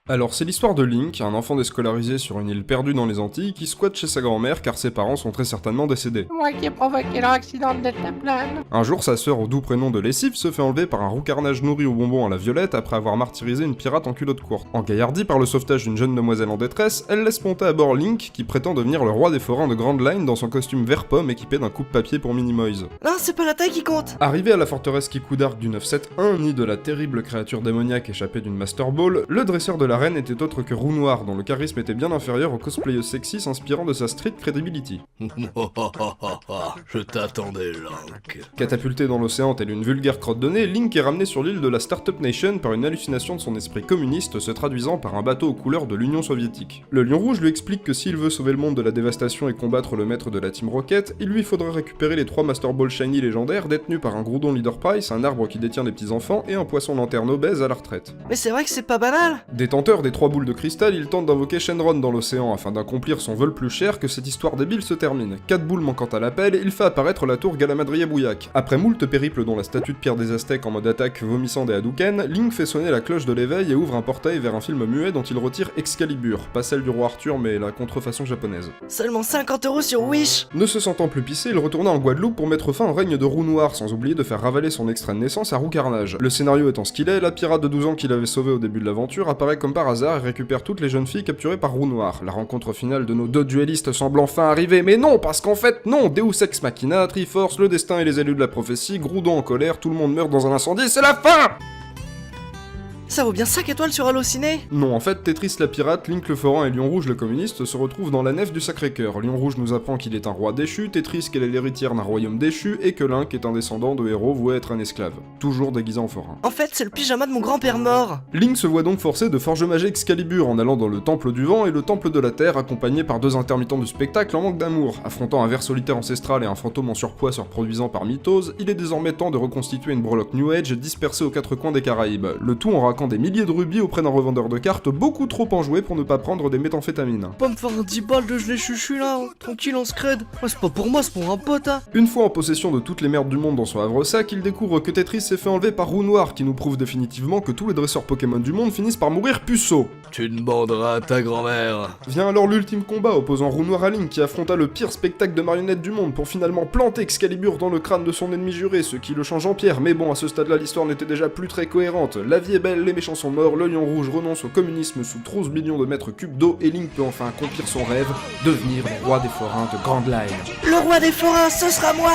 Alors c'est l'histoire de Link, un enfant déscolarisé sur une île perdue dans les Antilles qui squatte chez sa grand-mère car ses parents sont très certainement décédés. Moi qui ai provoqué leur accident de deltaplane. Un jour, sa sœur au doux prénom de Lessive se fait enlever par un roucarnage nourri aux bonbons à la violette après avoir martyrisé une pirate en culotte courte. Engaillardie par le sauvetage d'une jeune demoiselle en détresse, elle laisse monter à bord Link qui prétend devenir le roi des forains de Grand Line dans son costume vert pomme équipé d'un coupe-papier pour Minimoys. Non, c'est pas la taille qui compte. Arrivé à la forteresse Kikoudark du 971, nid de la terrible créature démoniaque échappée d'une Master Ball, le dresseur de la reine était autre que Roux Noir, dont le charisme était bien inférieur aux cosplayeuses sexy s'inspirant de sa street credibility. Je t'attendais, Link. Catapulté dans l'océan tel une vulgaire crotte de nez, Link est ramené sur l'île de la Startup Nation par une hallucination de son esprit communiste se traduisant par un bateau aux couleurs de l'Union soviétique. Le Lion Rouge lui explique que s'il veut sauver le monde de la dévastation et combattre le maître de la Team Rocket, il lui faudrait récupérer les 3 Master Ball Shiny légendaires détenus par un Groudon Leader Price, un arbre qui détient des petits enfants, et un poisson lanterne obèse à la retraite. Mais c'est vrai que c'est pas banal. Détenteur des 3 boules de cristal, il tente d'invoquer Shenron dans l'océan afin d'accomplir son vol plus cher que cette histoire débile se termine. 4 boules manquant à l'appel, il fait apparaître la tour Galamadria Bouillac. Après moult périples dont la statue de pierre des Aztèques en mode attaque vomissant des Hadouken, Link fait sonner la cloche de l'éveil et ouvre un portail vers un film muet dont il retire Excalibur, pas celle du roi Arthur mais la contrefaçon japonaise. Seulement 50€ sur Wish. Ne se sentant plus pissé, il retourna en Guadeloupe pour mettre fin au règne de Roux Noir, sans oublier de faire ravaler son extrait de naissance à Roux Carnage. Le scénario étant ce qu'il est, la pirate de 12 ans qu'il avait sauvée au début de l'aventure apparaît comme par hasard et récupère toutes les jeunes filles capturées par Roux Noir. La rencontre finale de nos deux duellistes semble enfin arriver, mais non, parce qu'en fait, non, Deus Ex Machina, Triforce, le destin et les élus de la prophétie, Groudon en colère, tout le monde meurt dans un incendie, c'est la fin! Ça vaut bien 5 étoiles sur Allociné. Non, en fait, Tetris la pirate, Link le forain et Lion Rouge le communiste se retrouvent dans la nef du Sacré-Cœur. Lion Rouge nous apprend qu'il est un roi déchu, Tetris qu'elle est l'héritière d'un royaume déchu, et que Link est un descendant de héros voué être un esclave. Toujours déguisé en forain. En fait, c'est le pyjama de mon grand-père mort. Link se voit donc forcé de forge-mager Excalibur en allant dans le Temple du Vent et le Temple de la Terre, accompagné par 2 intermittents du spectacle en manque d'amour. Affrontant un ver solitaire ancestral et un fantôme en surpoids se reproduisant par mitose, il est désormais temps de reconstituer une breloque New Age dispersée aux 4 coins des Caraïbes. Le tout en raquant des milliers de rubis auprès d'un revendeur de cartes beaucoup trop enjoué pour ne pas prendre des méthamphétamines. Pas me faire un 10 balles de gelé chuchu là, tranquille en scred. Ouais, c'est pas pour moi, c'est pour un pote, hein. Une fois en possession de toutes les merdes du monde dans son havre-sac, il découvre que Tetris s'est fait enlever par Roux Noir, qui nous prouve définitivement que tous les dresseurs Pokémon du monde finissent par mourir puceaux. Tu demanderas à ta grand-mère. Vient alors l'ultime combat opposant Roux Noir à Link qui affronta le pire spectacle de marionnettes du monde pour finalement planter Excalibur dans le crâne de son ennemi juré, ce qui le change en pierre, mais bon, à ce stade-là, l'histoire n'était déjà plus très cohérente. La vie est belle, les méchants sont morts, le Lion Rouge renonce au communisme sous 12 millions de mètres cubes d'eau et Link peut enfin accomplir son rêve, devenir le roi des forains de Grand Line. Le roi des forains, ce sera moi.